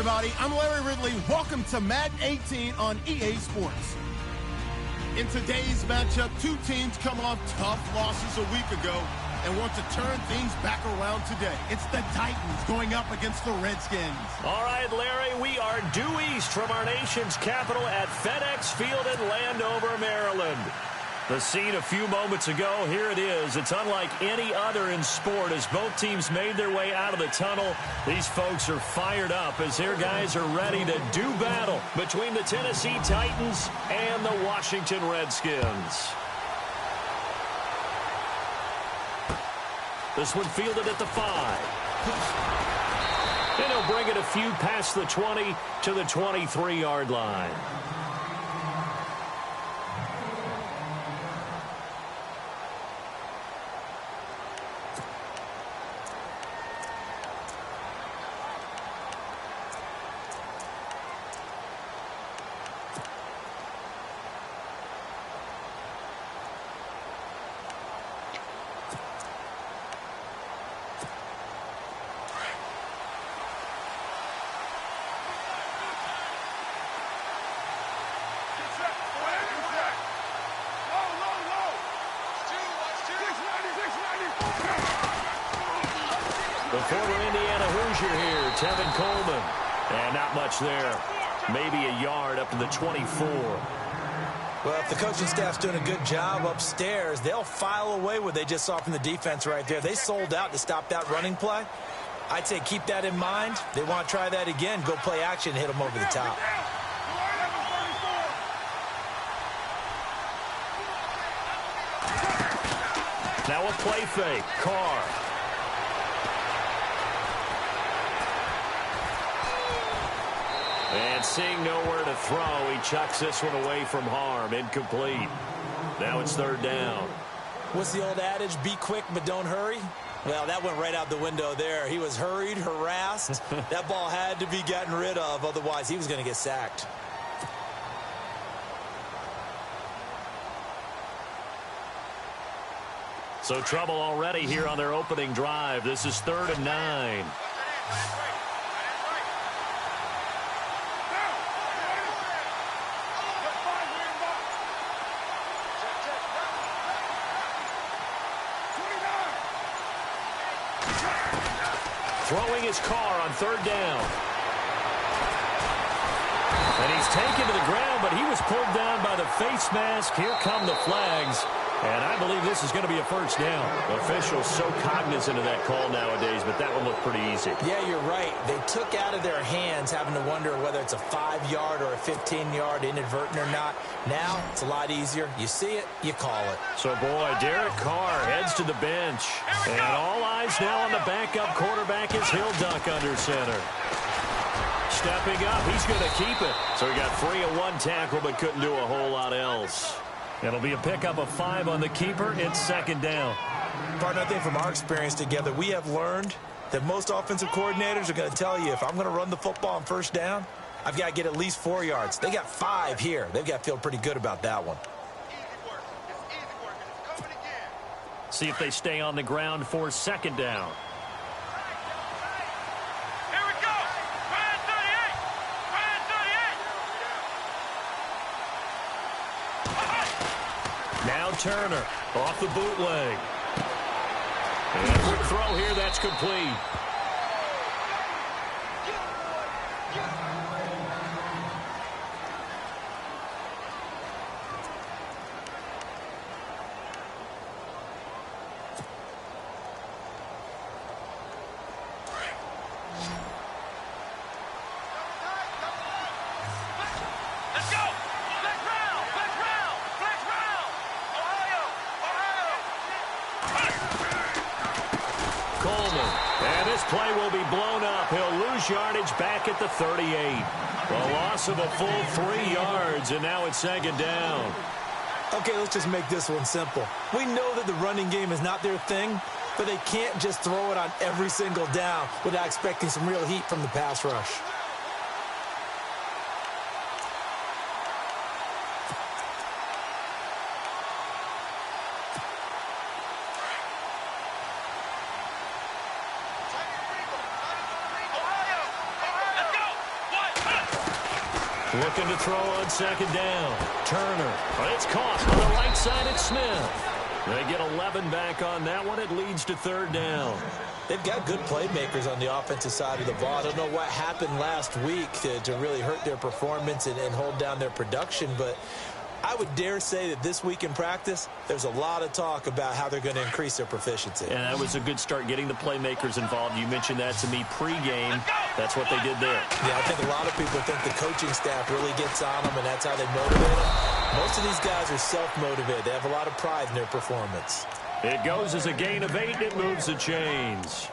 everybody. I'm Larry Ridley. Welcome to Madden 18 on EA Sports. In today's matchup, two teams come off tough losses a week ago and want to turn things back around today. It's the Titans going up against the Redskins. All right, Larry, we are due east from our nation's capital at FedEx Field in Landover, Maryland. The scene a few moments ago, here it is. It's unlike any other in sport as both teams made their way out of the tunnel. These folks are fired up as their guys are ready to do battle between the Tennessee Titans and the Washington Redskins. This one fielded at the 5. And he'll bring it a few past the 20 to the 23-yard line. The former Indiana Hoosier here, Tevin Coleman. And not much there. Maybe a yard up to the 24. Well, if the coaching staff's doing a good job upstairs, they'll file away what they just saw from the defense right there. They sold out to stop that running play. I'd say keep that in mind. They want to try that again. Go play action and hit them over the top. Now a play fake. Carr. And seeing nowhere to throw, he chucks this one away from harm. Incomplete. Now it's third down. What's the old adage? Be quick, but don't hurry. Well, that went right out the window there. He was hurried, harassed. That ball had to be gotten rid of. Otherwise, he was going to get sacked. So trouble already here on their opening drive. This is 3rd and 9. Throwing his car on 3rd down. And he's taken to the ground, but he was pulled down by the face mask. Here come the flags. And I believe this is going to be a first down. Officials so cognizant of that call nowadays, but that one looked pretty easy. Yeah, you're right. They took out of their hands having to wonder whether it's a 5-yard or a 15-yard inadvertent or not. Now, it's a lot easier. You see it, you call it. So, boy, Derek Carr heads to the bench. And all eyes now on the backup quarterback as he'll duck under center. Stepping up, he's going to keep it. So he got free of one tackle but couldn't do a whole lot else. It'll be a pickup of 5 on the keeper. It's 2nd down. Partner, I think from our experience together, we have learned that most offensive coordinators are going to tell you, if I'm going to run the football on 1st down, I've got to get at least 4 yards. They got 5 here. They've got to feel pretty good about that one. See if they stay on the ground for 2nd down. Now Turner off the bootleg. And a quick throw here, that's complete. Play will be blown up. He'll lose yardage back at the 38. A loss of a full 3 yards, and now it's 2nd down. Okay, let's just make this one simple. We know that the running game is not their thing, but they can't just throw it on every single down without expecting some real heat from the pass rush. Looking to throw on second down. Turner. But it's caught on the right side at Smith. They get 11 back on that one. It leads to third down. They've got good playmakers on the offensive side of the ball. I don't know what happened last week to really hurt their performance and hold down their production, but I would dare say that this week in practice, there's a lot of talk about how they're going to increase their proficiency. And that was a good start, getting the playmakers involved. You mentioned that to me pregame. That's what they did there. Yeah, I think a lot of people think the coaching staff really gets on them, and that's how they motivate them. Most of these guys are self-motivated. They have a lot of pride in their performance. It goes as a gain of 8, and it moves the chains.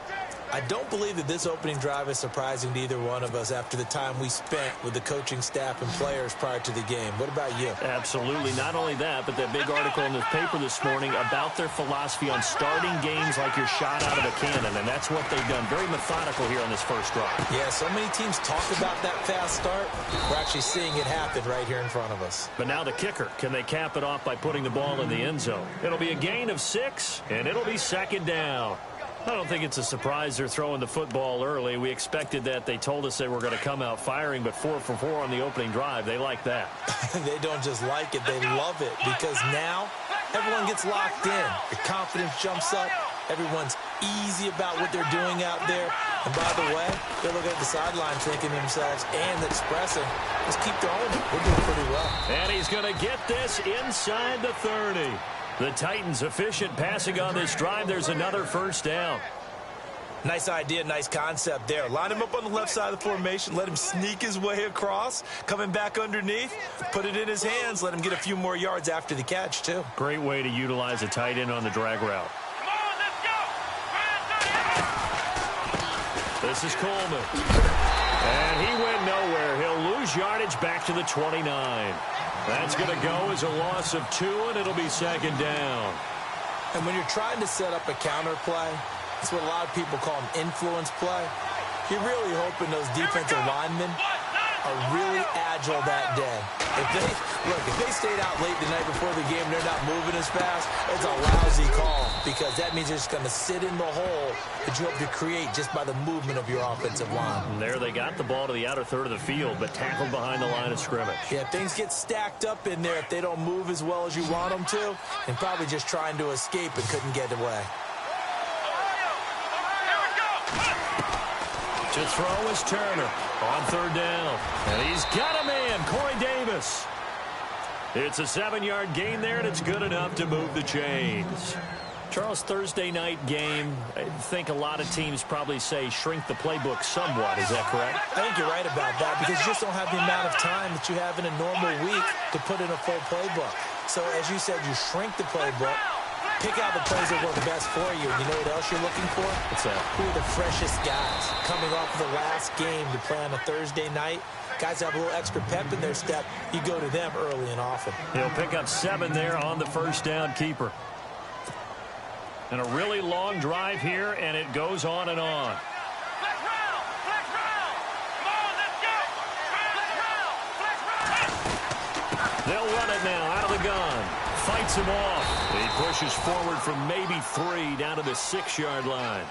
I don't believe that this opening drive is surprising to either one of us after the time we spent with the coaching staff and players prior to the game. What about you? Absolutely. Not only that, but that big article in the paper this morning about their philosophy on starting games like you're shot out of a cannon, and that's what they've done. Very methodical here on this first drive. Yeah, so many teams talk about that fast start. We're actually seeing it happen right here in front of us. But now the kicker. Can they cap it off by putting the ball in the end zone? It'll be a gain of 6, and it'll be second down. I don't think it's a surprise they're throwing the football early. We expected that. They told us they were going to come out firing, but 4 for 4 on the opening drive. They like that. They don't just like it. They love it because now everyone gets locked in. The confidence jumps up. Everyone's easy about what they're doing out there. And by the way, they're looking at the sideline thinking to themselves and expressing, let's keep throwing it. We're doing pretty well. And he's going to get this inside the 30. The Titans efficient passing on this drive. There's another first down. Nice idea, nice concept there. Line him up on the left side of the formation. Let him sneak his way across. Coming back underneath. Put it in his hands. Let him get a few more yards after the catch, too. Great way to utilize a tight end on the drag route. This is Coleman. And he went nowhere. He'll lose yardage back to the 29. That's going to go as a loss of 2, and it'll be second down. And when you're trying to set up a counter play, it's what a lot of people call an influence play. You're really hoping those defensive linemen are really agile that day. If they stayed out late the night before the game, they're not moving as fast, it's a lousy call because that means they're just going to sit in the hole that you hope to create just by the movement of your offensive line. And there they got the ball to the outer third of the field, but tackled behind the line of scrimmage. Yeah, things get stacked up in there if they don't move as well as you want them to, and probably just trying to escape and couldn't get away. To throw is Turner on third down. And he's got a man, Corey Davis. It's a 7-yard gain there, and it's good enough to move the chains. Charles, Thursday night game, I think a lot of teams probably say shrink the playbook somewhat. Is that correct? I think you're right about that because you just don't have the amount of time that you have in a normal week to put in a full playbook. So, as you said, you shrink the playbook. Pick out the plays that work best for you. And you know what else you're looking for? What's that? Who are the freshest guys coming off of the last game to play on a Thursday night? Guys have a little extra pep in their step. You go to them early and often. He'll pick up 7 there on the first down keeper. And a really long drive here, and it goes on and on. They'll run it now out of the gun. Fights him off. He pushes forward from maybe 3 down to the 6-yard line.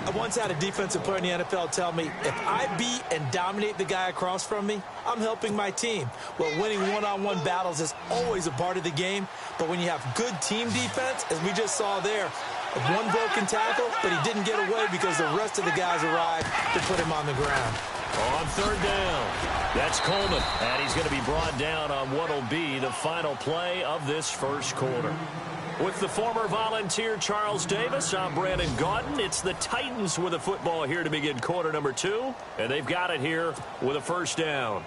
I once had a defensive player in the NFL tell me, if I beat and dominate the guy across from me, I'm helping my team. Well, winning one-on-one battles is always a part of the game, but when you have good team defense, as we just saw there, one broken tackle, but he didn't get away because the rest of the guys arrived to put him on the ground. On third down, that's Coleman, and he's going to be brought down on what will be the final play of this first quarter. With the former Volunteer Charles Davis, I'm Brandon Gaudin. It's the Titans with the football here to begin quarter number 2, and they've got it here with a first down.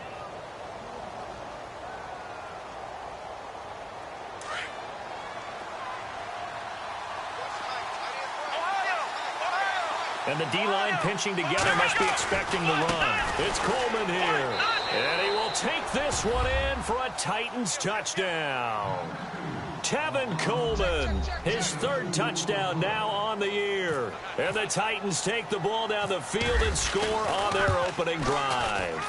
And the D-line pinching together must be expecting the run. It's Coleman here. And he will take this one in for a Titans touchdown. Tevin Coleman, his 3rd touchdown now on the year. And the Titans take the ball down the field and score on their opening drive.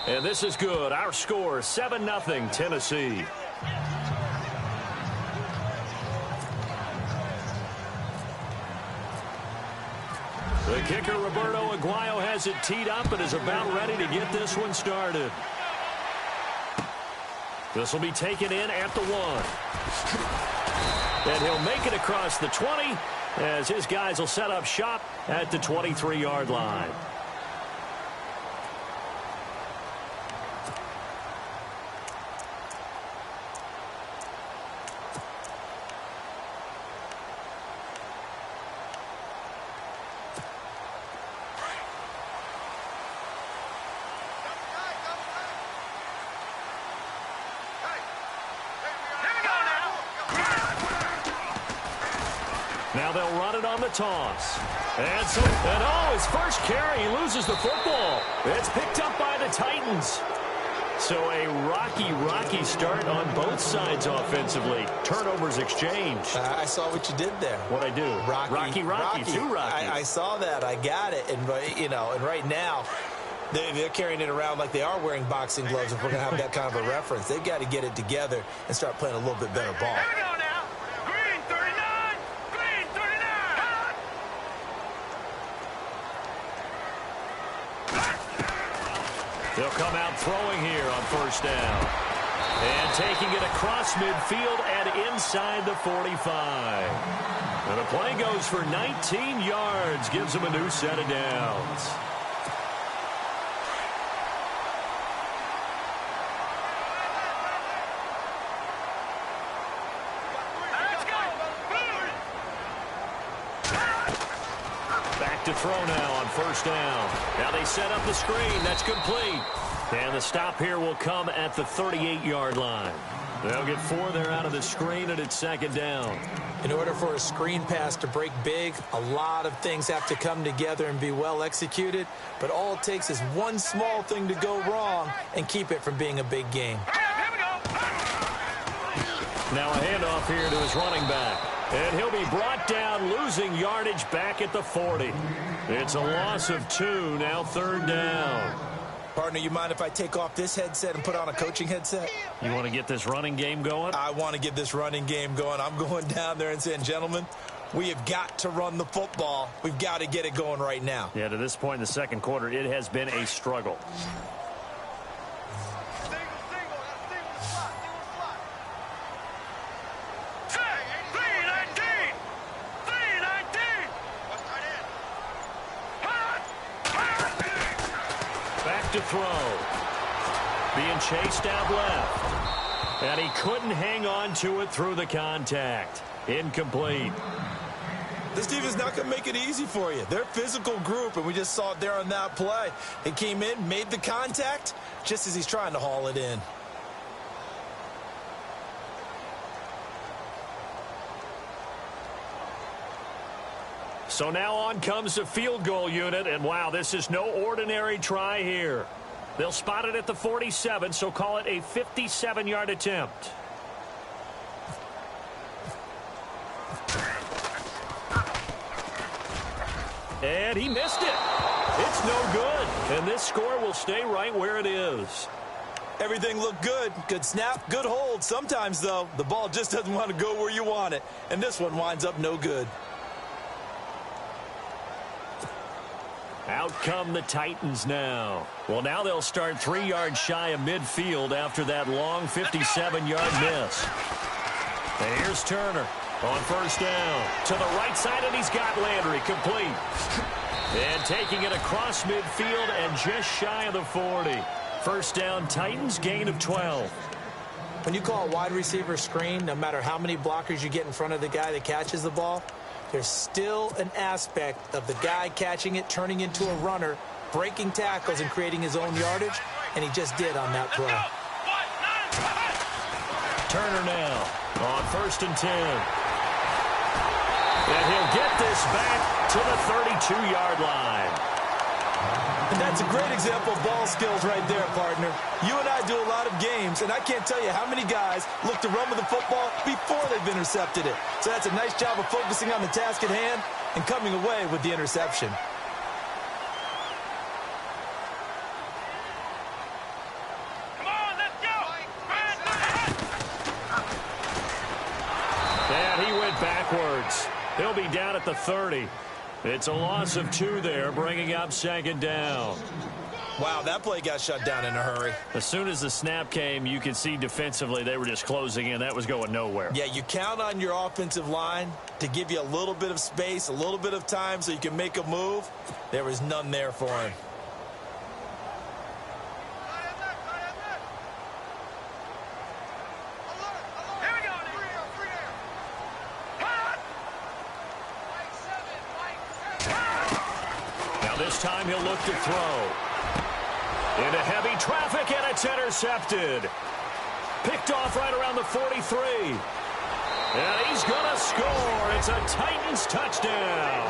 And this is good. Our score, 7-0 Tennessee. The Kicker Roberto Aguayo has it teed up and is about ready to get this one started. This will be taken in at the 1. And he'll make it across the 20 as his guys will set up shop at the 23-yard line. Now they'll run it on the toss. And his first carry, he loses the football. It's picked up by the Titans. So a rocky start on both sides offensively. Turnovers exchanged. I saw what you did there. What'd I do? Rocky. Two Rockies. I saw that. I got it. And right now, they're carrying it around like they are wearing boxing gloves if we're going to have that kind of a reference. They've got to get it together and start playing a little bit better ball. They'll come out throwing here on first down. And taking it across midfield and inside the 45. And the play goes for 19 yards. Gives them a new set of downs. Back to throw now on first down. Now they set up the screen. That's complete. And the stop here will come at the 38-yard line. They'll get 4 there out of the screen, and it's second down. In order for a screen pass to break big, a lot of things have to come together and be well executed. But all it takes is one small thing to go wrong and keep it from being a big game. Now a handoff here to his running back. And he'll be brought down, losing yardage back at the 40. It's a loss of 2, now third down. Partner, you mind if I take off this headset and put on a coaching headset? You want to get this running game going? I want to get this running game going. I'm going down there and saying, gentlemen, we have got to run the football. We've got to get it going right now. Yeah, to this point in the second quarter, it has been a struggle. To throw. Being chased out left. And he couldn't hang on to it through the contact. Incomplete. This defense is not going to make it easy for you. They're a physical group, and we just saw it there on that play. He came in, made the contact, just as he's trying to haul it in. So now on comes the field goal unit, and wow, this is no ordinary try here. They'll spot it at the 47, so call it a 57-yard attempt. And he missed it. It's no good, and this score will stay right where it is. Everything looked good. Good snap, good hold. Sometimes, though, the ball just doesn't want to go where you want it, and this one winds up no good. Out come the Titans now. Well, now they'll start 3 yards shy of midfield after that long 57-yard miss. And here's Turner on first down. To the right side, and he's got Landry complete. And taking it across midfield and just shy of the 40. First down, Titans, gain of 12. When you call a wide receiver screen, no matter how many blockers you get in front of the guy that catches the ball, there's still an aspect of the guy catching it, turning into a runner, breaking tackles and creating his own yardage, and he just did on that play. Turner now on first and 10. And he'll get this back to the 32-yard line. And that's a great example of ball skills right there, partner. You and I do a lot of games, and I can't tell you how many guys look to run with the football before they've intercepted it. So that's a nice job of focusing on the task at hand and coming away with the interception. Come on, let's go! And he went backwards. He'll be down at the 30. It's a loss of 2 there, bringing up second down. Wow, that play got shut down in a hurry. As soon as the snap came, you could see defensively they were just closing in. That was going nowhere. Yeah, you count on your offensive line to give you a little bit of space, a little bit of time so you can make a move. There was none there for him. Now this time he'll look to throw. Into heavy traffic, and it's intercepted. Picked off right around the 43. And he's going to score. It's a Titans touchdown.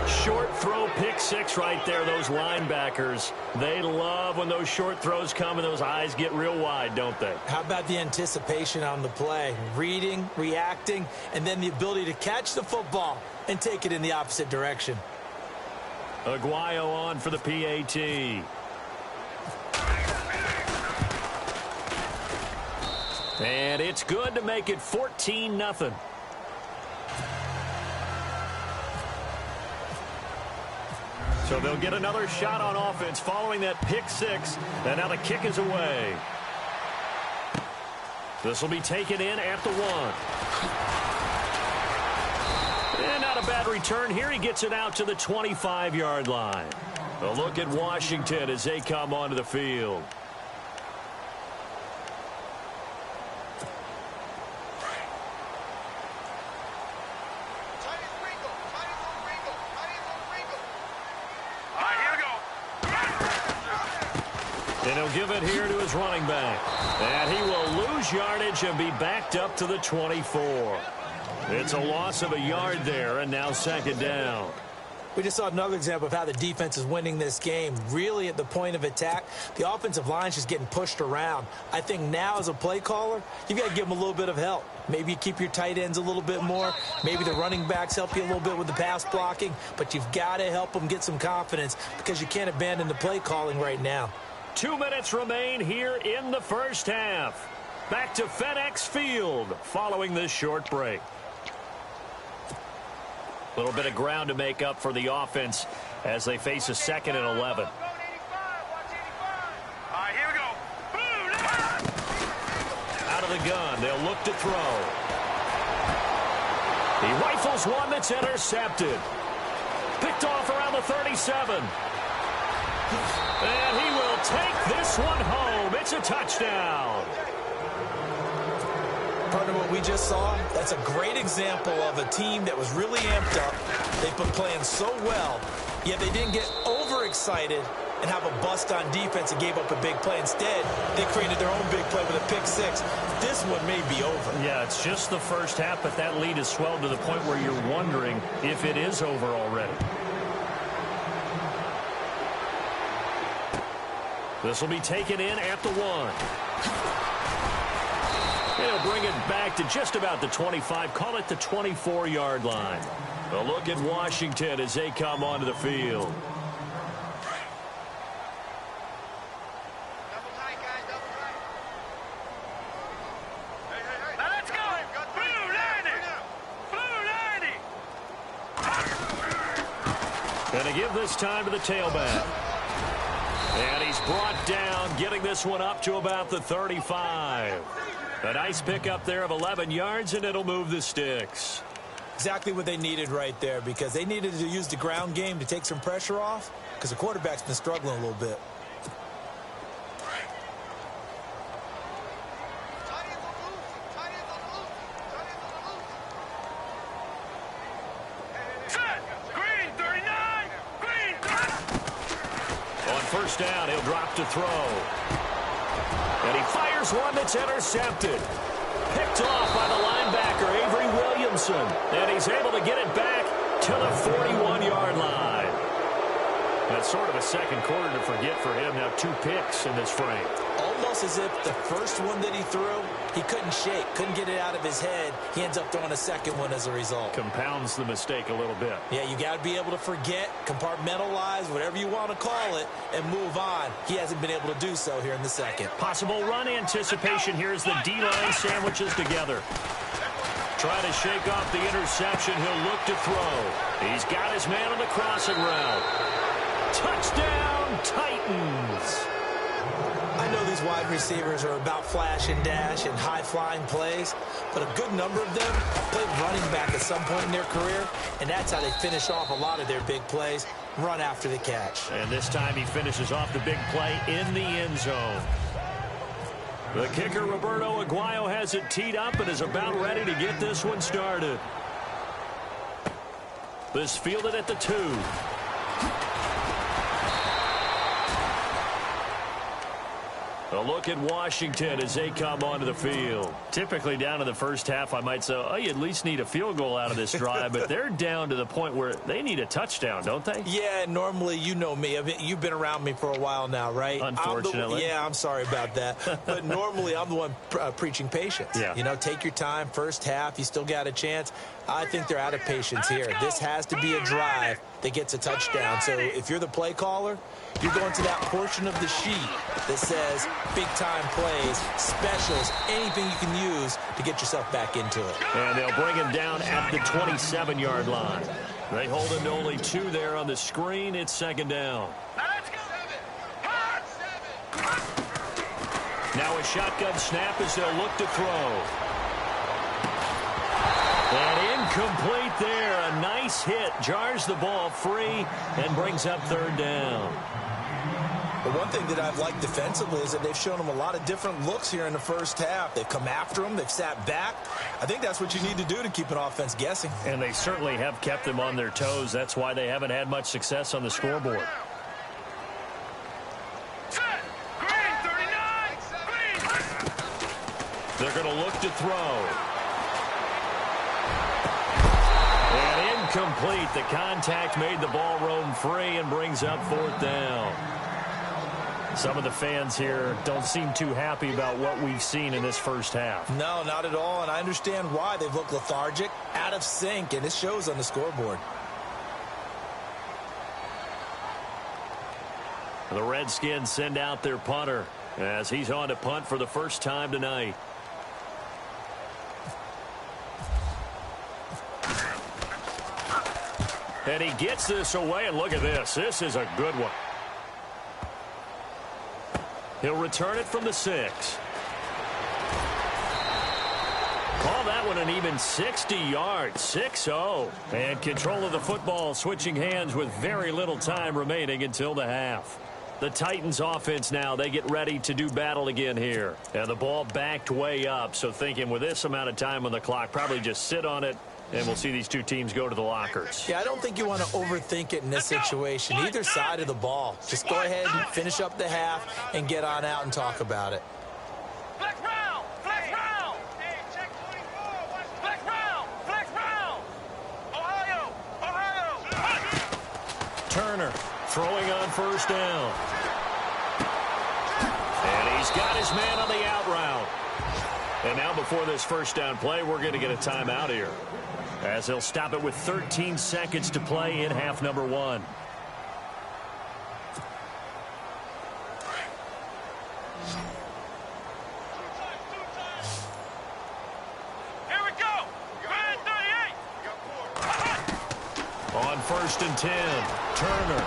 Short throw, pick 6 right there. Those linebackers, they love when those short throws come and those eyes get real wide, don't they? How about the anticipation on the play? Reading, reacting, and then the ability to catch the football and take it in the opposite direction. Aguayo on for the PAT. And it's good to make it 14-0. So they'll get another shot on offense following that pick 6. And now the kick is away. This will be taken in at the 1. And not a bad return here. He gets it out to the 25-yard line. A look at Washington as they come onto the field. And he'll give it here to his running back. And he will lose yardage and be backed up to the 24. It's a loss of a yard there, and now second down. We just saw another example of how the defense is winning this game. Really at the point of attack, the offensive line's just getting pushed around. I think now as a play caller, you've got to give them a little bit of help. Maybe you keep your tight ends a little bit more. Maybe the running backs help you a little bit with the pass blocking. But you've got to help them get some confidence because you can't abandon the play calling right now. 2 minutes remain here in the first half. Back to FedEx Field following this short break. A little bit of ground to make up for the offense as they face a 2nd and 11. All right, here we go. Out of the gun, they'll look to throw. He rifles one that's intercepted. Picked off around the 37. And he will take this one home. It's a touchdown. Partner, what we just saw, that's a great example of a team that was really amped up. They've been playing so well, yet they didn't get overexcited and have a bust on defense and gave up a big play. Instead, they created their own big play with a pick 6. This one may be over. Yeah, it's just the first half, but that lead has swelled to the point where you're wondering if it is over already. This will be taken in at the 1. He'll bring it back to just about the 25. Call it the 24-yard line. A look at Washington as they come onto the field. Now let's go. Blue 90. Blue 90. And to give this time to the tailback. And he's brought down, getting this one up to about the 35. A nice pickup there of 11 yards, and it'll move the sticks. Exactly what they needed right there, because they needed to use the ground game to take some pressure off, because the quarterback's been struggling a little bit. Green 39. Green 30. On first down, he'll drop to throw. And he fires one that's intercepted. Picked off by the linebacker, Avery Williamson. And he's able to get it back to the 41-yard line. That's sort of a second quarter to forget for him. Now 2 picks in this frame. Almost as if the first one that he threw, he couldn't shake, couldn't get it out of his head. He ends up throwing a second one as a result. Compounds the mistake a little bit. Yeah, you got to be able to forget, compartmentalize, whatever you want to call it, and move on. He hasn't been able to do so here in the second. Possible run anticipation here as the D-line sandwiches together. Trying to shake off the interception. He'll look to throw. He's got his man on the crossing route. Touchdown, Titans. I know these wide receivers are about flash and dash and high-flying plays, but a good number of them played running back at some point in their career, and that's how they finish off a lot of their big plays, run after the catch. And this time he finishes off the big play in the end zone. The kicker, Roberto Aguayo, has it teed up and is about ready to get this one started. This fielded at the 2. A look at Washington as they come onto the field. Typically down in the first half, I might say, oh, you at least need a field goal out of this drive, but they're down to the point where they need a touchdown, don't they? Yeah, normally, you know me. I mean, you've been around me for a while now, right? Unfortunately. I'm sorry about that. But normally, I'm the one preaching patience. Yeah. You know, take your time. First half, you still got a chance. I think they're out of patience here. This has to be a drive that gets a touchdown. So if you're the play caller, you're going to that portion of the sheet that says big-time plays, specials, anything you can use to get yourself back into it. And they'll bring him down at the 27-yard line. They hold him to only 2 there on the screen. It's second down. Now a shotgun snap as they'll look to throw. And incomplete there. A nice hit. Jars the ball free and brings up third down. But one thing that I've liked defensively is that they've shown them a lot of different looks here in the first half. They've come after them. They've sat back. I think that's what you need to do to keep an offense guessing. And they certainly have kept them on their toes. That's why they haven't had much success on the scoreboard. They're going to look to throw. And incomplete. The contact made the ball roam free and brings up fourth down. Some of the fans here don't seem too happy about what we've seen in this first half. No, not at all, and I understand why. They've looked lethargic, out of sync, and it shows on the scoreboard. The Redskins send out their punter as he's on to punt for the first time tonight. And he gets this away, and look at this. This is a good one. He'll return it from the 6. Call that one an even 60 yards, 6-0. And control of the football switching hands with very little time remaining until the half. The Titans offense now, they get ready to do battle again here. And the ball backed way up, so thinking with this amount of time on the clock, probably just sit on it, and we'll see these two teams go to the lockers. Yeah, I don't think you want to overthink it in this situation. Either side of the ball. Just go ahead and finish up the half and get on out and talk about it. Flex round! Flex round! Hey, check 24. Flex round! Flex round! Ohio! Ohio! Turner throwing on first down. And he's got his man on the out route. And now before this first down play, we're going to get a timeout here, as they'll stop it with 13 seconds to play in half number 1. Here we go! Grand 38! On first and 10, Turner.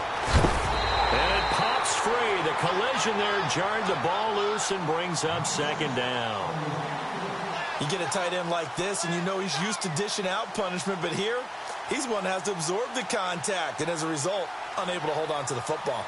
And it pops free. The collision there jarred the ball loose and brings up second down. You get a tight end like this, and you know he's used to dishing out punishment, but here, he's one that has to absorb the contact, and as a result, unable to hold on to the football.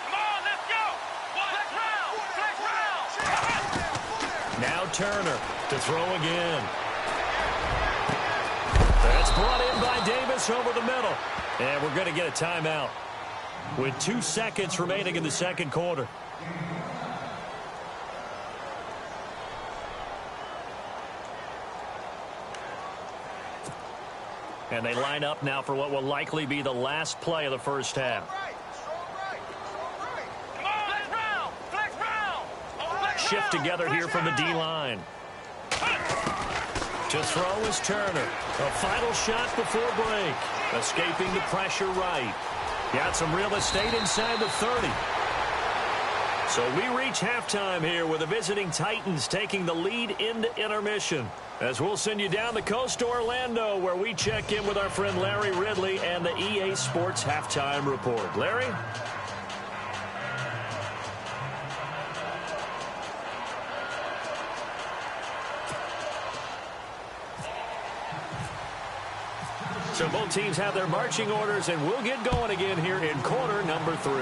Come on, let's go! Flex round! Flex round! Now Turner to throw again. That's brought in by Davis over the middle. And we're going to get a timeout with 2 seconds remaining in the second quarter. And they line up now for what will likely be the last play of the first half. Come on, flex round! Flex round! Shift together here from the D-line. To throw is Turner. A final shot before break. Escaping the pressure right. Got some real estate inside the 30. So we reach halftime here with the visiting Titans taking the lead into intermission. As we'll send you down the coast to Orlando, where we check in with our friend Larry Ridley and the EA Sports Halftime Report. Larry? So both teams have their marching orders, and we'll get going again here in quarter number 3.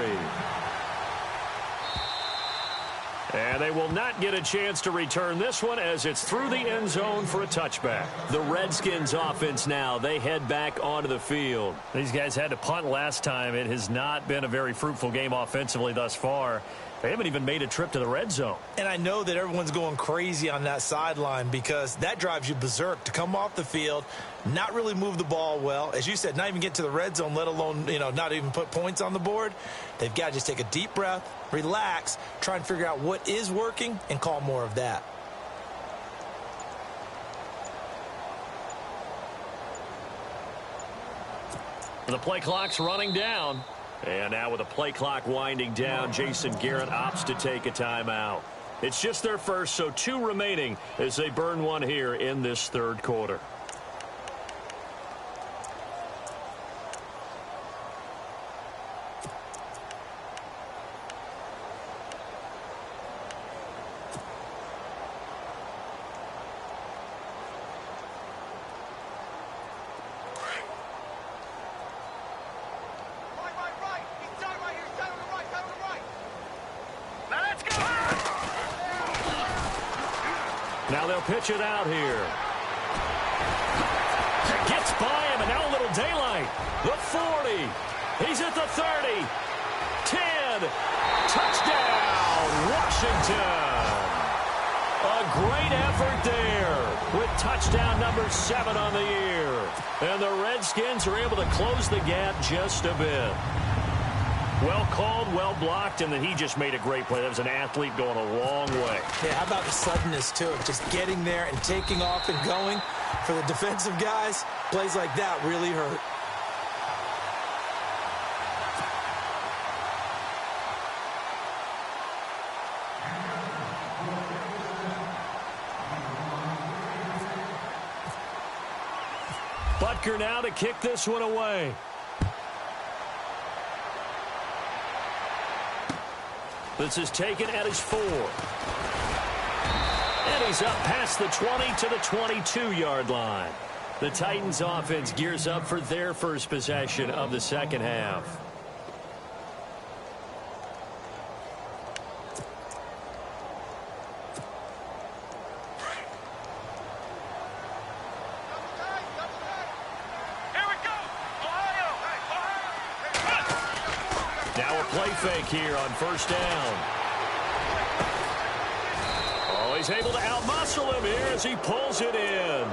And they will not get a chance to return this one as it's through the end zone for a touchback. The Redskins offense now, they head back onto the field. These guys had to punt last time. It has not been a very fruitful game offensively thus far. They haven't even made a trip to the red zone. And I know that everyone's going crazy on that sideline because that drives you berserk to come off the field, not really move the ball well. As you said, not even get to the red zone, let alone, not even put points on the board. They've got to just take a deep breath, relax, try and figure out what is working and call more of that. The play clock's running down. And now with the play clock winding down, Jason Garrett opts to take a timeout. It's just their first, so 2 remaining as they burn one here in this third quarter. Now they'll pitch it out here. Gets by him, and now a little daylight. The 40. He's at the 30. 10. Touchdown, Washington. A great effort there with touchdown number 7 on the year. And the Redskins are able to close the gap just a bit. Well called, well blocked, and then he just made a great play. That was an athlete going a long way. Yeah, how about the suddenness, too, of just getting there and taking off and going? For the defensive guys, plays like that really hurt. Butker now to kick this one away. This is taken at his 4. And he's up past the 20 to the 22-yard line. The Titans offense gears up for their first possession of the second half. Now a play fake here on first down. Oh, he's able to outmuscle him here as he pulls it in.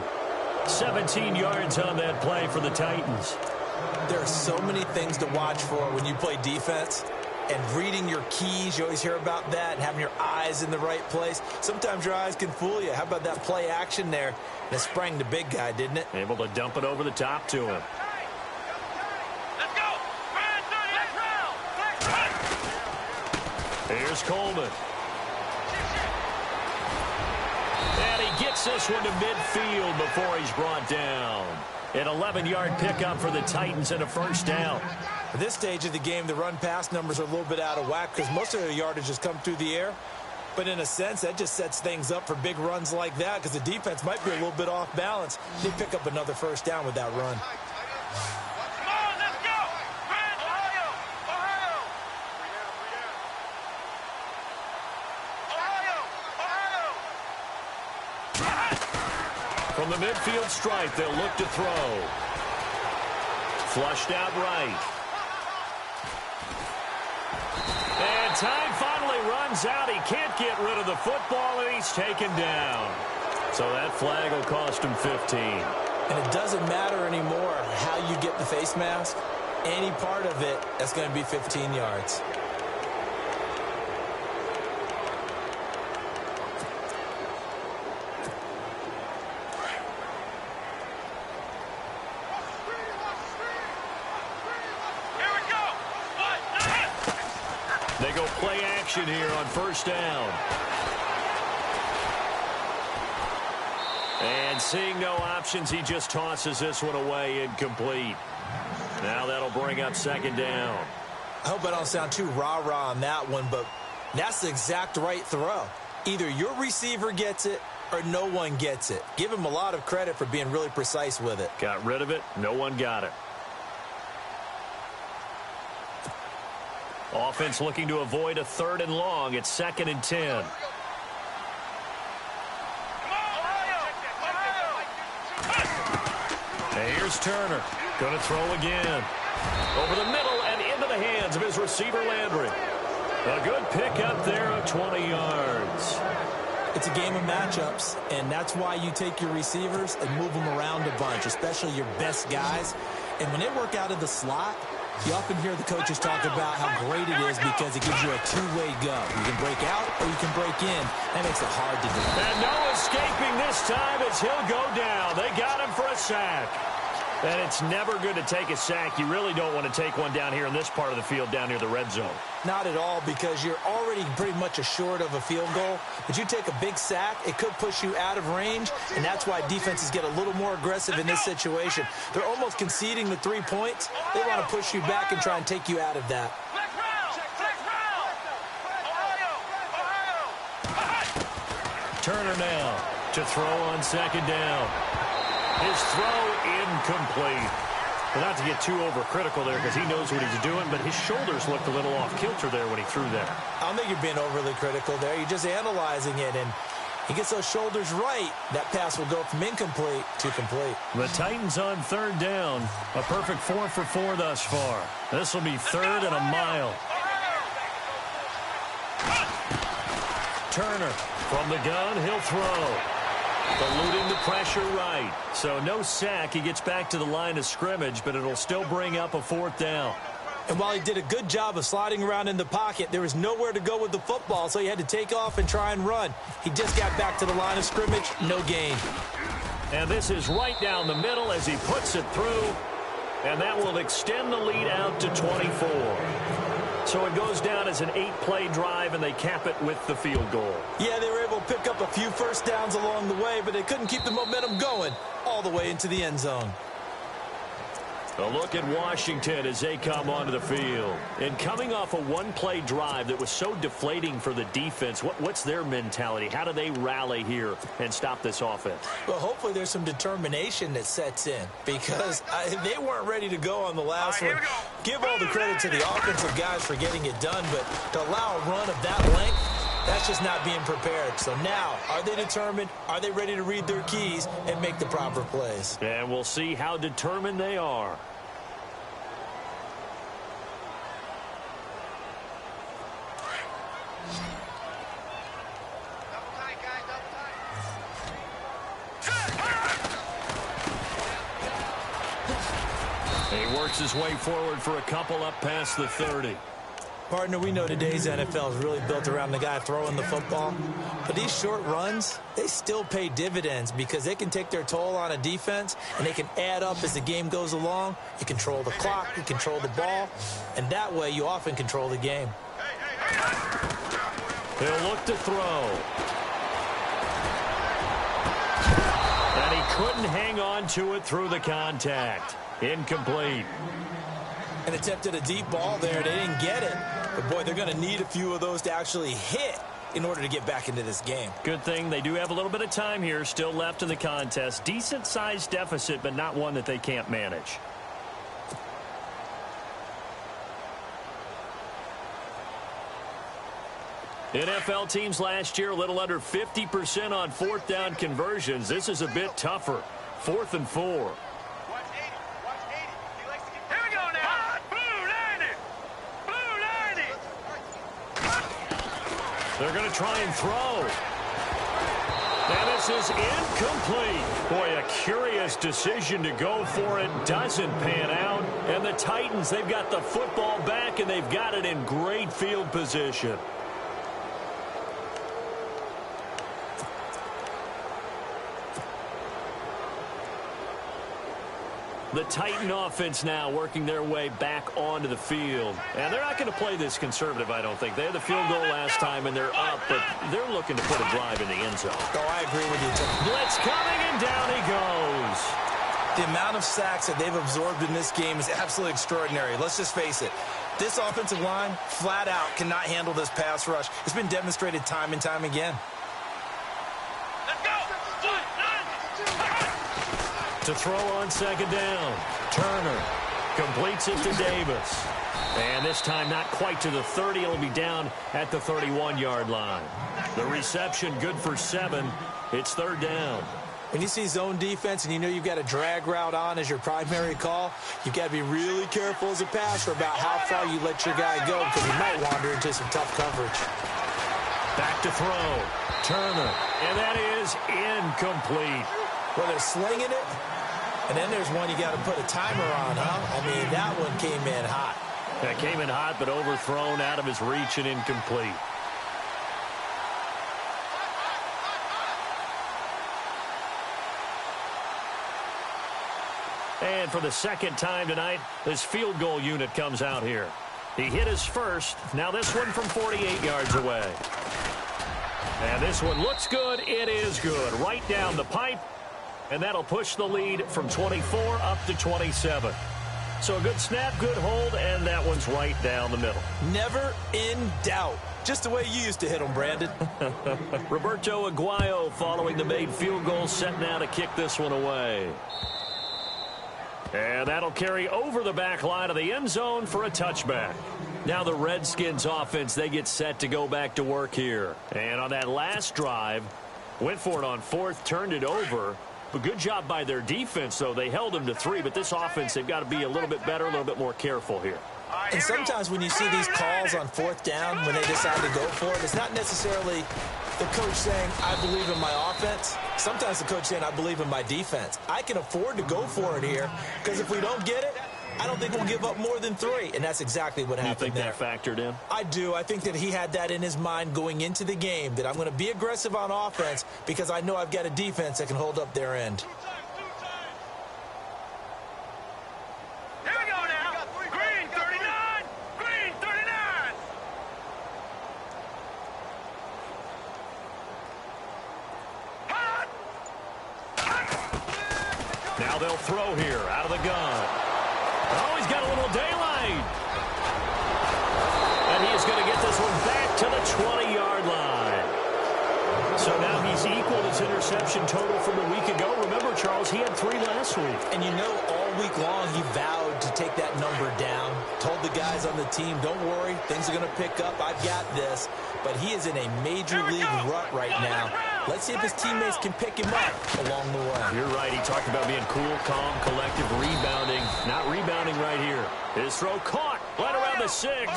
17 yards on that play for the Titans. There are so many things to watch for when you play defense. And reading your keys, you always hear about that, and having your eyes in the right place. Sometimes your eyes can fool you. How about that play action there? And it sprang the big guy, didn't it? Able to dump it over the top to him. Here's Coleman. And he gets this one to midfield before he's brought down. An 11-yard pickup for the Titans and a first down. At this stage of the game, the run-pass numbers are a little bit out of whack because most of their yardage has come through the air. But in a sense, that just sets things up for big runs like that because the defense might be a little bit off balance. They pick up another first down with that run. From the midfield stripe, they'll look to throw. Flushed out right. And time finally runs out. He can't get rid of the football, and he's taken down. So that flag will cost him 15. And it doesn't matter anymore how you get the face mask. Any part of it, that's going to be 15 yards. They go play action here on first down. And seeing no options, he just tosses this one away incomplete. Now that'll bring up second down. I hope I don't sound too rah-rah on that one, but that's the exact right throw. Either your receiver gets it or no one gets it. Give him a lot of credit for being really precise with it. Got rid of it. No one got it. Offense looking to avoid a 3rd and long. It's 2nd and 10. And here's Turner. Going to throw again. Over the middle and into the hands of his receiver, Landry. A good pickup there of 20 yards. It's a game of matchups, and that's why you take your receivers and move them around a bunch, especially your best guys. And when they work out of the slot, you often hear the coaches talk about how great it is because it gives you a two-way go. You can break out or you can break in. That makes it hard to do. And no escaping this time as he'll go down. They got him for a sack. And it's never good to take a sack. You really don't want to take one down here in this part of the field down near the red zone. Not at all, because you're already pretty much assured of a field goal. But you take a big sack, it could push you out of range, and that's why defenses get a little more aggressive in this situation. They're almost conceding the 3 points. They want to push you back and try and take you out of that. Turner now to throw on second down. His throw incomplete. Well, not to get too overcritical there because he knows what he's doing, but his shoulders looked a little off kilter there when he threw that. I don't think you're being overly critical there. You're just analyzing it, and he gets those shoulders right. That pass will go from incomplete to complete. The Titans on 3rd down. A perfect 4 for 4 thus far. This will be 3rd and a mile. Turner from the gun. He'll throw. Eluding the pressure right. So no sack. He gets back to the line of scrimmage, but it'll still bring up a 4th down. And while he did a good job of sliding around in the pocket, there was nowhere to go with the football, so he had to take off and try and run. He just got back to the line of scrimmage. No gain. And this is right down the middle as he puts it through. And that will extend the lead out to 24. So it goes down as an 8-play drive, and they cap it with the field goal. Yeah, they were able to pick up a few first downs along the way, but they couldn't keep the momentum going all the way into the end zone. A look at Washington as they come onto the field. And coming off a 1-play drive that was so deflating for the defense, what's their mentality? How do they rally here and stop this offense? Well, hopefully there's some determination that sets in because they weren't ready to go on the last one. Give all the credit to the offensive guys for getting it done, but to allow a run of that length, that's just not being prepared. So now, are they determined? Are they ready to read their keys and make the proper plays? And we'll see how determined they are. He works his way forward for a couple up past the 30. Partner, we know today's NFL is really built around the guy throwing the football. But these short runs, they still pay dividends because they can take their toll on a defense and they can add up as the game goes along. You control the clock, you control the ball, and that way you often control the game. He'll look to throw. And he couldn't hang on to it through the contact. Incomplete. And attempted a deep ball there. They didn't get it. But, boy, they're going to need a few of those to actually hit in order to get back into this game. Good thing they do have a little bit of time here still left in the contest. Decent-sized deficit, but not one that they can't manage. NFL teams last year a little under 50% on 4th down conversions. This is a bit tougher. 4th and 4. They're going to try and throw. And this is incomplete. Boy, a curious decision to go for it. Doesn't pan out. And the Titans, they've got the football back, and they've got it in great field position. The Titan offense now working their way back onto the field. And they're not going to play this conservative, I don't think. They had the field goal last time, and they're up, but they're looking to put a drive in the end zone. Oh, I agree with you, Tim. Blitz coming, and down he goes. The amount of sacks that they've absorbed in this game is absolutely extraordinary. Let's just face it. This offensive line, flat out, cannot handle this pass rush. It's been demonstrated time and time again. Let's go. To throw on second down. Turner completes it to Davis. And this time not quite to the 30. It'll be down at the 31-yard line. The reception good for 7. It's third down. When you see zone defense and you know you've got a drag route on as your primary call, you've got to be really careful as a passer about how far you let your guy go because he might wander into some tough coverage. Back to throw. Turner. And that is incomplete. Well, they're slinging it, and then there's one you got to put a timer on, huh? I mean, that one came in hot. That came in hot, but overthrown out of his reach and incomplete. And for the second time tonight, this field goal unit comes out here. He hit his first. Now this one from 48 yards away. And this one looks good. It is good. Right down the pipe. And that'll push the lead from 24 up to 27. So a good snap, good hold, and that one's right down the middle. Never in doubt. Just the way you used to hit them, Brandon. Roberto Aguayo following the made field goal, set now to kick this one away. And that'll carry over the back line of the end zone for a touchback. Now the Redskins offense, they get set to go back to work here. And on that last drive, went for it on fourth, turned it over. But good job by their defense, though. They held them to 3, but this offense, they've got to be a little bit better, a little bit more careful here. And sometimes when you see these calls on fourth down, when they decide to go for it, it's not necessarily the coach saying, I believe in my offense. Sometimes the coach saying, I believe in my defense. I can afford to go for it here because if we don't get it, I don't think we'll give up more than 3. And that's exactly what happened there. You think that factored in? I do. I think that he had that in his mind going into the game, that I'm going to be aggressive on offense because I know I've got a defense that can hold up their end. Here we go now. Green 39. Green 39. Hot. Now they'll throw here out of the gun. Oh, he's got a little daylight. And he is going to get this one back to the 20-yard line. So now he's equaled his interception total from a week ago. Remember, Charles, he had 3 last week. And you know, all week long he vowed to take that number down. Told the guys on the team, don't worry, things are going to pick up. I've got this. But he is in a major league rut right now. Let's see if his teammates can pick him up along the way. You're right. He talked about being cool, calm, collective, rebounding. Not rebounding right here. His throw caught right around the 6.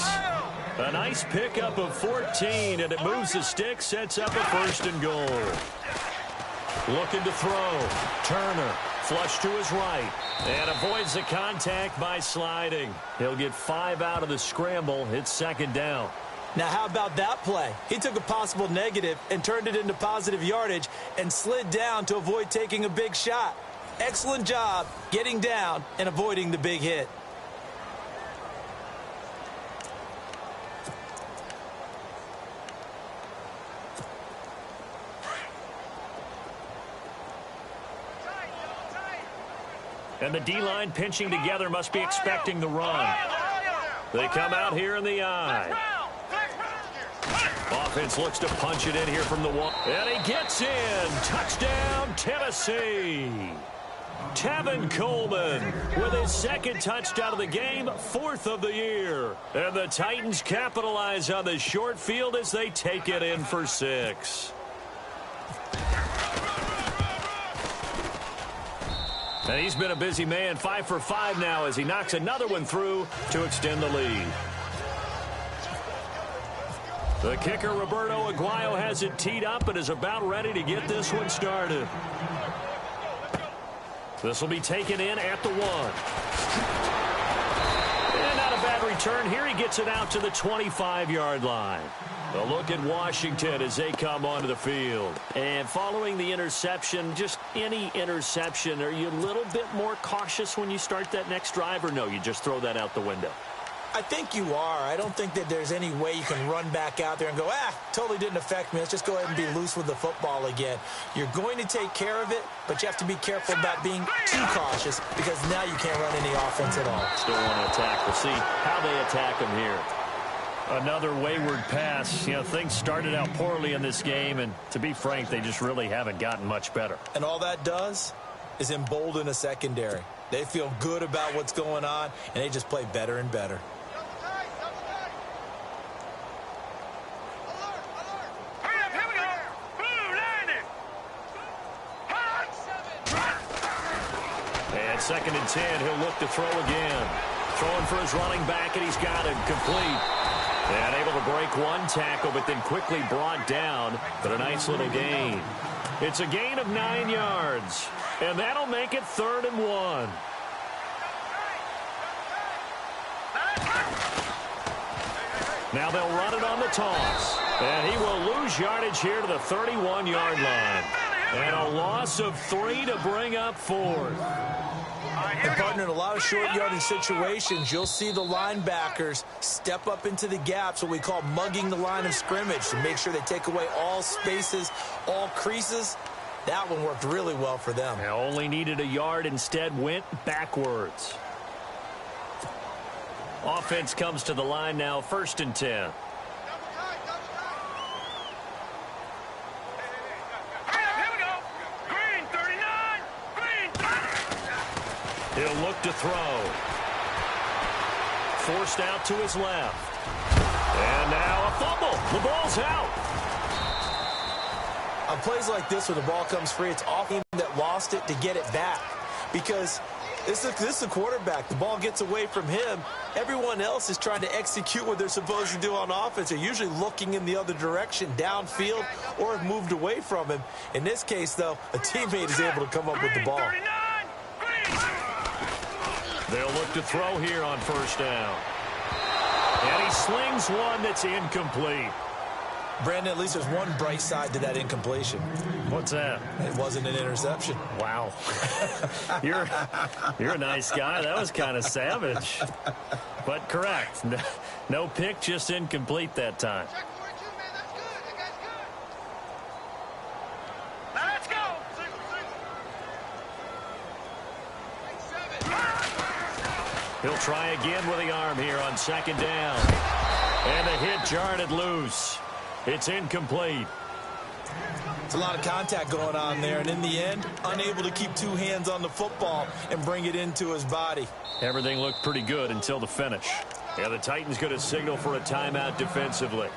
A nice pickup of 14, and it moves the stick, sets up a 1st and goal. Looking to throw. Turner, flush to his right, and avoids the contact by sliding. He'll get 5 out of the scramble. It's 2nd down. Now, how about that play? He took a possible negative and turned it into positive yardage and slid down to avoid taking a big shot. Excellent job getting down and avoiding the big hit. And the D-line pinching together, must be expecting the run. They come out here in the I. Offense looks to punch it in here from the 1. And he gets in. Touchdown, Tennessee. Tevin Coleman with his 2nd touchdown of the game, 4th of the year. And the Titans capitalize on the short field as they take it in for 6. And he's been a busy man, 5 for 5 now as he knocks another one through to extend the lead. The kicker, Roberto Aguayo, has it teed up and is about ready to get this one started. This will be taken in at the 1. And not a bad return here. He gets it out to the 25-yard line. A look at Washington as they come onto the field. And following the interception, just any interception, are you a little bit more cautious when you start that next drive, or no, you just throw that out the window? I think you are. I don't think that there's any way you can run back out there and go, totally didn't affect me. Let's just go ahead and be loose with the football again. You're going to take care of it, but you have to be careful about being too cautious because now you can't run any offense at all. Still want to attack. We'll see how they attack them here. Another wayward pass. You know, things started out poorly in this game, and to be frank, they just really haven't gotten much better. And all that does is embolden a secondary. They feel good about what's going on, and they just play better and better. And 2nd and 10, he'll look to throw again. Throwing for his running back, and he's got him complete. And able to break one tackle, but then quickly brought down. But a nice little gain. It's a gain of 9 yards. And that'll make it 3rd and 1. Now they'll run it on the toss. And he will lose yardage here to the 31-yard line. And a loss of 3 to bring up 4th. And partner, in a lot of short yardage situations, you'll see the linebackers step up into the gaps, what we call mugging the line of scrimmage, to make sure they take away all spaces, all creases. That one worked really well for them. They only needed a yard, instead went backwards. Offense comes to the line now, 1st and 10. He'll look to throw. Forced out to his left. And now a fumble. The ball's out. On plays like this where the ball comes free, it's often that lost it to get it back. Because this is a quarterback. The ball gets away from him. Everyone else is trying to execute what they're supposed to do on offense. They're usually looking in the other direction, downfield, or have moved away from him. In this case, though, a teammate is able to come up with the ball. They'll look to throw here on 1st down. And he slings one that's incomplete. Brandon, at least there's one bright side to that incompletion. What's that? It wasn't an interception. Wow. You're a nice guy. That was kind of savage. But correct. No pick, just incomplete that time. Let's go. He'll try again with the arm here on 2nd down. And the hit jarred it loose. It's incomplete. It's a lot of contact going on there, and in the end, unable to keep 2 hands on the football and bring it into his body. Everything looked pretty good until the finish. Yeah, the Titans going to signal for a timeout defensively.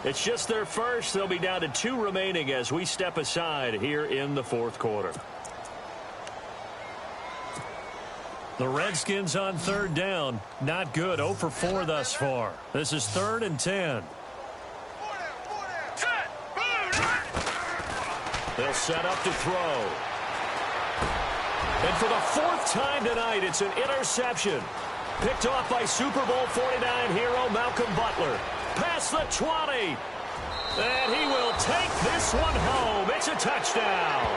It's just their first. They'll be down to 2 remaining as we step aside here in the 4th quarter. The Redskins on 3rd down. Not good. 0 for 4 thus far. This is 3rd and 10. They'll set up to throw. And for the 4th time tonight, it's an interception. Picked off by Super Bowl 49 hero Malcolm Butler. Past the 20. And he will take this one home. It's a touchdown.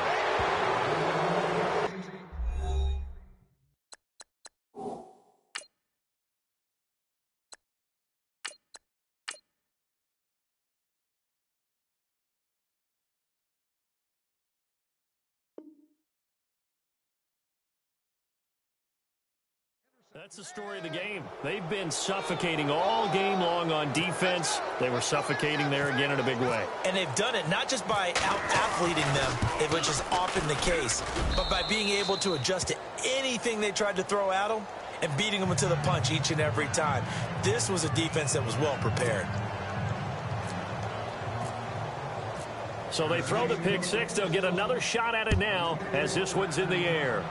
That's the story of the game. They've been suffocating all game long on defense. They were suffocating there again in a big way. And they've done it not just by out-athleting them, which is often the case, but by being able to adjust to anything they tried to throw at them and beating them to the punch each and every time. This was a defense that was well prepared. So they throw the pick 6. They'll get another shot at it now as this one's in the air.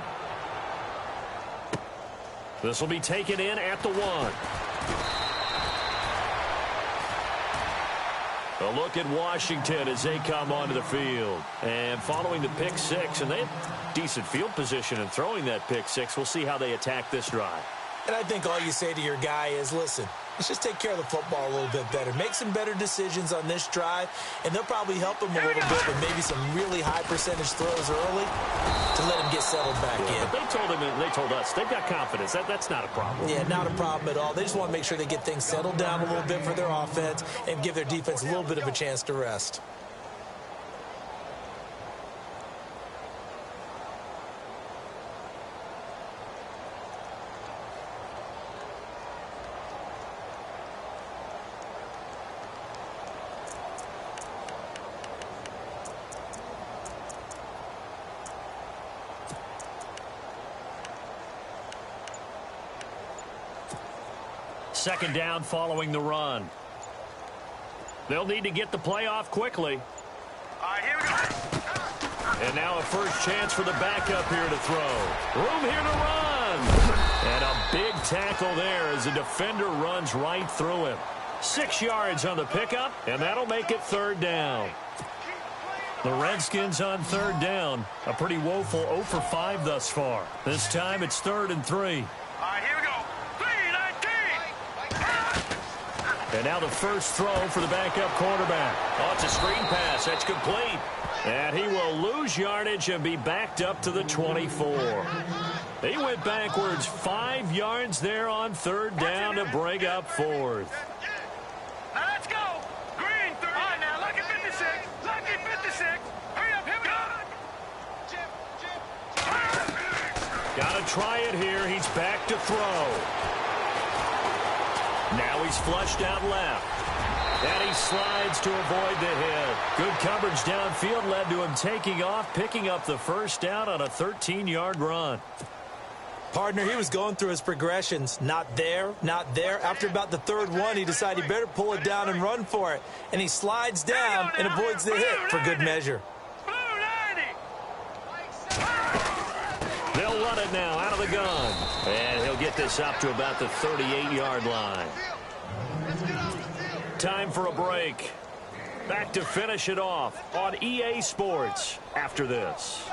This will be taken in at the 1. A look at Washington as they come onto the field. And following the pick 6, and they have decent field position in throwing that pick 6. We'll see how they attack this drive. And I think all you say to your guy is, listen, let's just take care of the football a little bit better. Make some better decisions on this drive, and they'll probably help him a little bit with maybe some really high percentage throws early to let him get settled back in. But they told him, and they told us, they've got confidence. That's not a problem. Yeah, not a problem at all. They just want to make sure they get things settled down a little bit for their offense and give their defense a little bit of a chance to rest. Second down following the run. They'll need to get the play off quickly. All right, here we go. And now a first chance for the backup here to throw. Room here to run. And a big tackle there as the defender runs right through him. 6 yards on the pickup, and that'll make it third down. The Redskins on third down. A pretty woeful 0 for 5 thus far. This time it's 3rd and 3. All right, here we go. 3-19. And now the first throw for the backup quarterback. Oh, it's a screen pass. That's complete. And he will lose yardage and be backed up to the 24. He went backwards 5 yards there on third down to bring up 4th. Now let's go. Green 3. All right, now lucky 56. Lucky 56. Hurry up, here we go. Got to try it here. He's back to throw. Now he's flushed out left. And he slides to avoid the hit. Good coverage downfield led to him taking off, picking up the first down on a 13-yard run. Partner, he was going through his progressions. Not there, not there. After about the third one, he decided he better pull it down and run for it. And he slides down and avoids the hit for good measure. They'll run it now out of the gun. And he'll get this up to about the 38-yard line. Time for a break. Back to finish it off on EA Sports after this.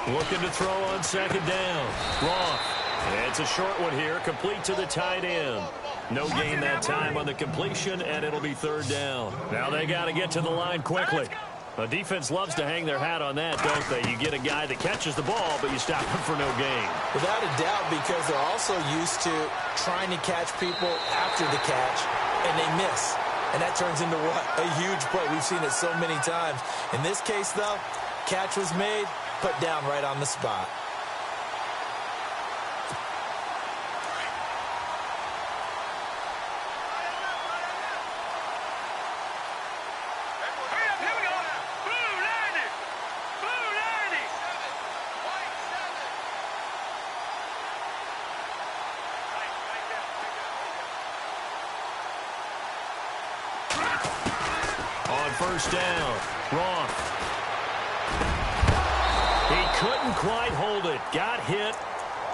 Looking to throw on second down. Roth. It's a short one here, complete to the tight end. No gain that time on the completion, and it'll be third down. Now they got to get to the line quickly. The defense loves to hang their hat on that, don't they? You get a guy that catches the ball, but you stop him for no gain. Without a doubt, because they're also used to trying to catch people after the catch, and they miss. And that turns into what? A huge play. We've seen it so many times. In this case, though, catch was made, put down right on the spot. First down. Roth. He couldn't quite hold it. Got hit.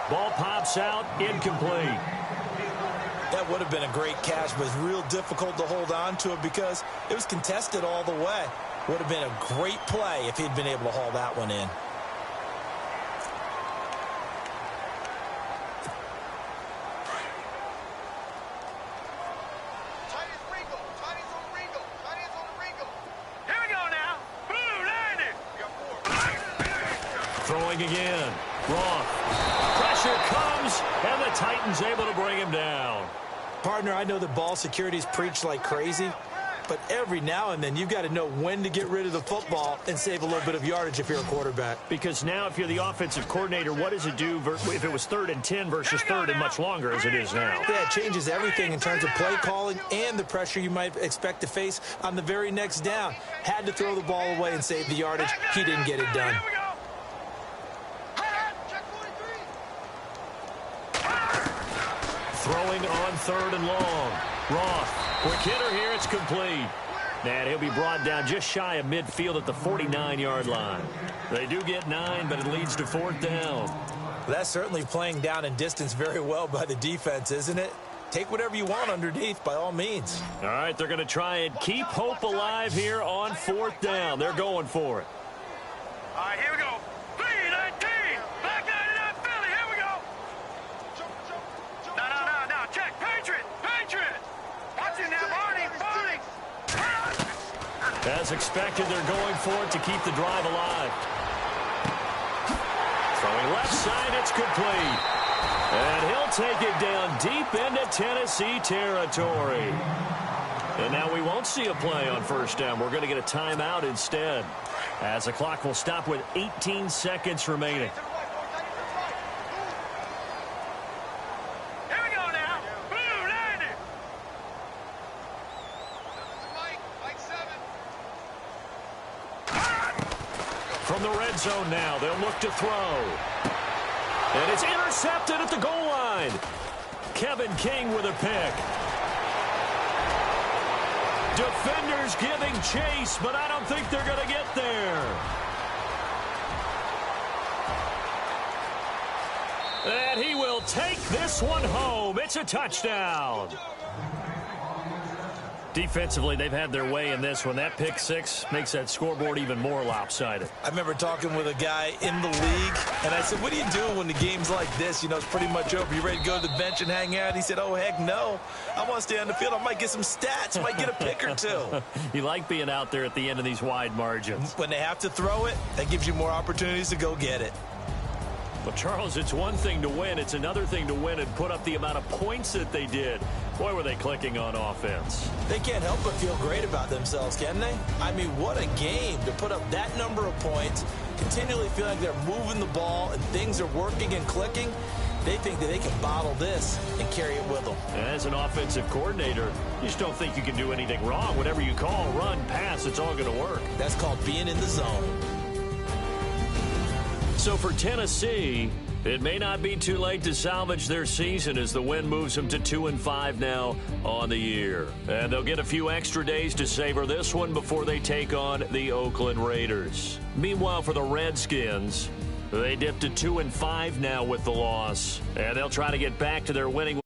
Ball pops out. Incomplete. That would have been a great catch, but it's real difficult to hold on to it because it was contested all the way. Would have been a great play if he'd been able to haul that one in. Throwing again. Roth. Pressure comes, and the Titans able to bring him down. Partner, I know that ball security is preached like crazy, but every now and then you've got to know when to get rid of the football and save a little bit of yardage if you're a quarterback. Because now if you're the offensive coordinator, what does it do if it was 3rd and 10 versus 3rd and much longer as it is now? Yeah, it changes everything in terms of play calling and the pressure you might expect to face on the very next down. Had to throw the ball away and save the yardage. He didn't get it done. Throwing on 3rd and long. Roth. Quick hitter here. It's complete. And he'll be brought down just shy of midfield at the 49-yard line. They do get 9, but it leads to 4th down. That's certainly playing down in distance very well by the defense, isn't it? Take whatever you want underneath by all means. All right, they're going to try and keep hope alive here on 4th down. They're going for it. All right, here we go. 3-19. Back 99 Philly. As expected, they're going for it to keep the drive alive. Throwing left side, it's complete. And he'll take it down deep into Tennessee territory. And now we won't see a play on first down. We're going to get a timeout instead, as the clock will stop with 18 seconds remaining. Here we go now. Blue, landing. Mike 7. From the red zone now, they'll look to throw. And it's intercepted at the goal line. Kevin King with a pick. Defenders giving chase, but I don't think they're going to get there. And he will take this one home. It's a touchdown. Defensively, they've had their way in this one. That pick six makes that scoreboard even more lopsided. I remember talking with a guy in the league, and I said, what do you do when the game's like this? You know, it's pretty much over. You ready to go to the bench and hang out? He said, oh, heck no. I want to stay on the field. I might get some stats. I might get a pick or two. You like being out there at the end of these wide margins. When they have to throw it, that gives you more opportunities to go get it. Well, Charles, it's one thing to win. It's another thing to win and put up the amount of points that they did. Boy, were they clicking on offense. They can't help but feel great about themselves, can they? I mean, what a game to put up that number of points, continually feel like they're moving the ball and things are working and clicking. They think that they can bottle this and carry it with them. As an offensive coordinator, you just don't think you can do anything wrong. Whatever you call, run, pass, it's all going to work. That's called being in the zone. So for Tennessee, it may not be too late to salvage their season as the win moves them to 2-5 now on the year. And they'll get a few extra days to savor this one before they take on the Oakland Raiders. Meanwhile, for the Redskins, they dipped to 2-5 now with the loss. And they'll try to get back to their winning